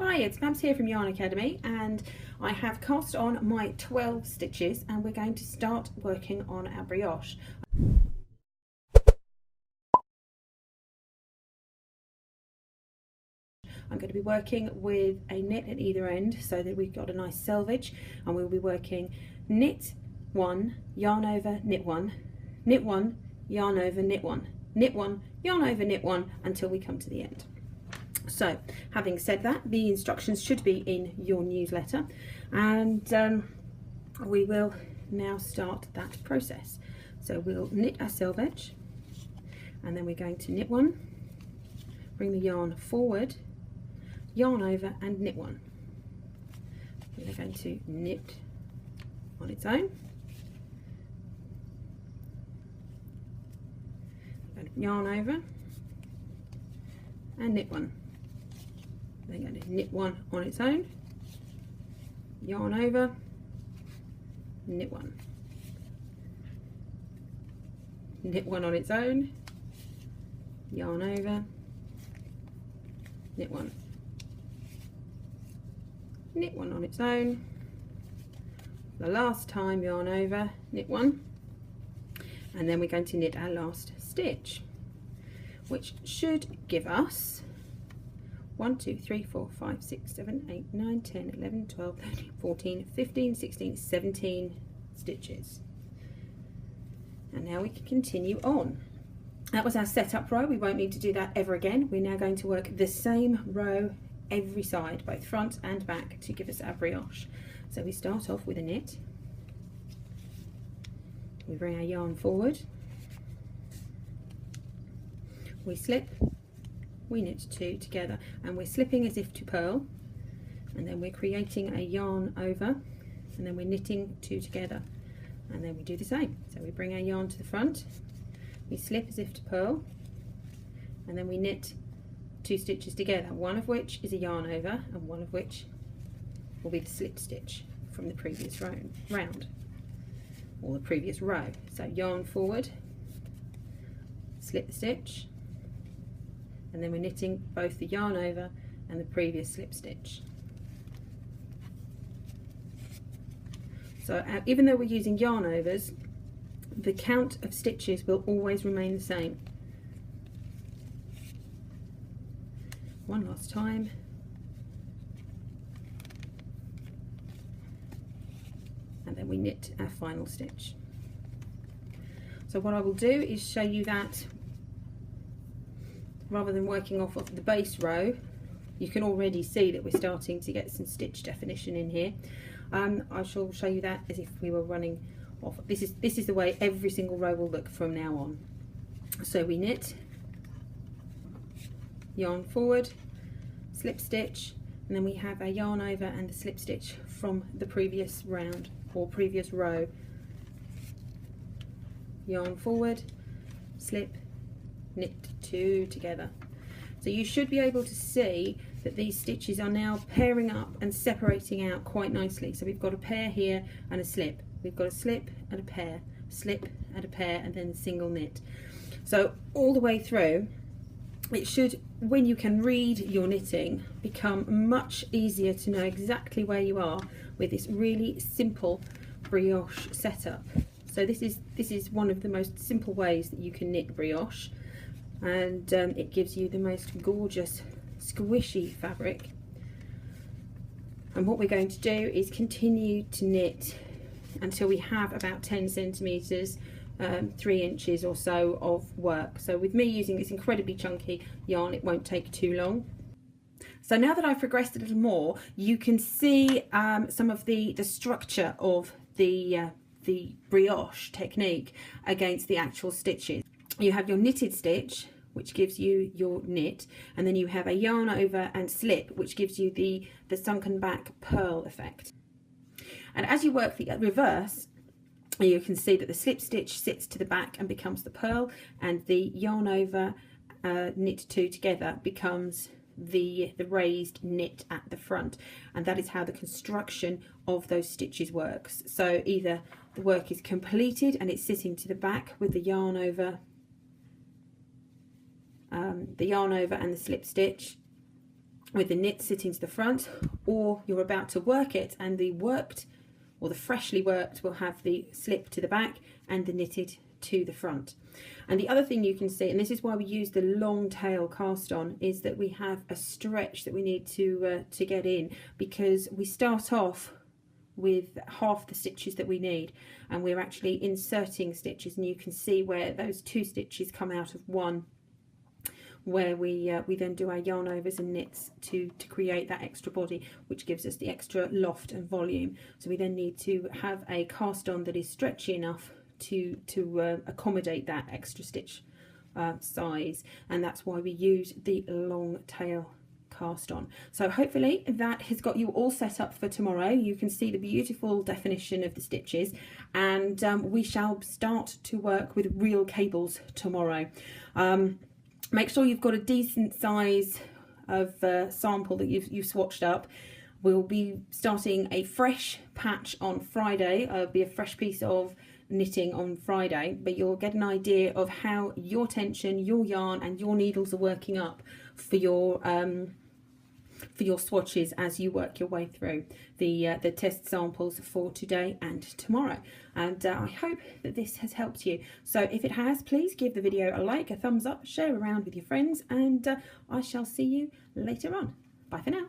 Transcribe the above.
Hi, it's Babs here from Yarn Academy, and I have cast on my 12 stitches and we're going to start working on our brioche. I'm going to be working with a knit at either end so that we've got a nice selvage, and we'll be working knit 1, yarn over, knit 1, knit 1, yarn over, knit 1, knit 1, yarn over, knit 1 until we come to the end. So, having said that, the instructions should be in your newsletter, and we will now start that process. So we'll knit our selvage, and then we're going to knit 1, bring the yarn forward, yarn over and knit 1. We're going to knit on its own, yarn over and knit 1. Then going to knit 1 on its own, yarn over, knit 1, knit 1 on its own, yarn over, knit 1, knit 1 on its own, the last time yarn over, knit 1, and then we're going to knit our last stitch, which should give us 1, 2, 3, 4, 5, 6, 7, 8, 9, 10, 11, 12, 13, 14, 15, 16, 17 stitches. And now we can continue on. That was our setup row. We won't need to do that ever again. We're now going to work the same row every side, both front and back, to give us our brioche. So we start off with a knit. We bring our yarn forward. We slip. We knit 2 together, and we're slipping as if to purl, and then we're creating a yarn over, and then we're knitting 2 together, and then we do the same. So we bring our yarn to the front, we slip as if to purl, and then we knit 2 stitches together, one of which is a yarn over and one of which will be the slip stitch from the previous round or the previous row. So yarn forward, slip the stitch, and then we're knitting both the yarn over and the previous slip stitch. So even though we're using yarn overs, the count of stitches will always remain the same. One last time. And then we knit our final stitch. So what I will do is show you that rather than working off of the base row. You can already see that we're starting to get some stitch definition in here. I shall show you that as if we were running off. This is the way every single row will look from now on. So we knit, yarn forward, slip stitch, and then we have our yarn over and the slip stitch from the previous round or previous row. Yarn forward, slip, knit 2 together. So you should be able to see that these stitches are now pairing up and separating out quite nicely. So we've got a pair here and a slip. We've got a slip and a pair, slip and a pair, and then a single knit. So all the way through, it should, when you can read your knitting, become much easier to know exactly where you are with this really simple brioche setup. So this is one of the most simple ways that you can knit brioche, and it gives you the most gorgeous squishy fabric. And what we're going to do is continue to knit until we have about 10 centimeters, 3 inches or so of work. So with me using this incredibly chunky yarn, it won't take too long. So now that I've progressed a little more, you can see some of the structure of the brioche technique against the actual stitches. You have your knitted stitch, which gives you your knit, and then you have a yarn over and slip, which gives you the sunken back purl effect. And as you work the reverse, you can see that the slip stitch sits to the back and becomes the purl, and the yarn over knit 2 together becomes the raised knit at the front. And that is how the construction of those stitches works. So either the work is completed and it's sitting to the back with the yarn over and the slip stitch, with the knit sitting to the front, or you're about to work it and the worked or the freshly worked will have the slip to the back and the knitted to the front. And the other thing you can see, and this is why we use the long tail cast on, is that we have a stretch that we need to get in, because we start off with half the stitches that we need and we're actually inserting stitches, and you can see where those 2 stitches come out of one, where we then do our yarn overs and knits to create that extra body, which gives us the extra loft and volume. So we then need to have a cast on that is stretchy enough to accommodate that extra stitch size, and that's why we use the long tail cast on. So hopefully that has got you all set up for tomorrow. You can see the beautiful definition of the stitches, and we shall start to work with real cables tomorrow. Make sure you've got a decent size of sample that you've swatched up. We'll be starting a fresh patch on Friday. It'll be a fresh piece of knitting on Friday, but you'll get an idea of how your tension, your yarn and your needles are working up for your swatches as you work your way through the test samples for today and tomorrow. And I hope that this has helped you. So if it has, please give the video a like, a thumbs up, share around with your friends, and I shall see you later on. Bye for now.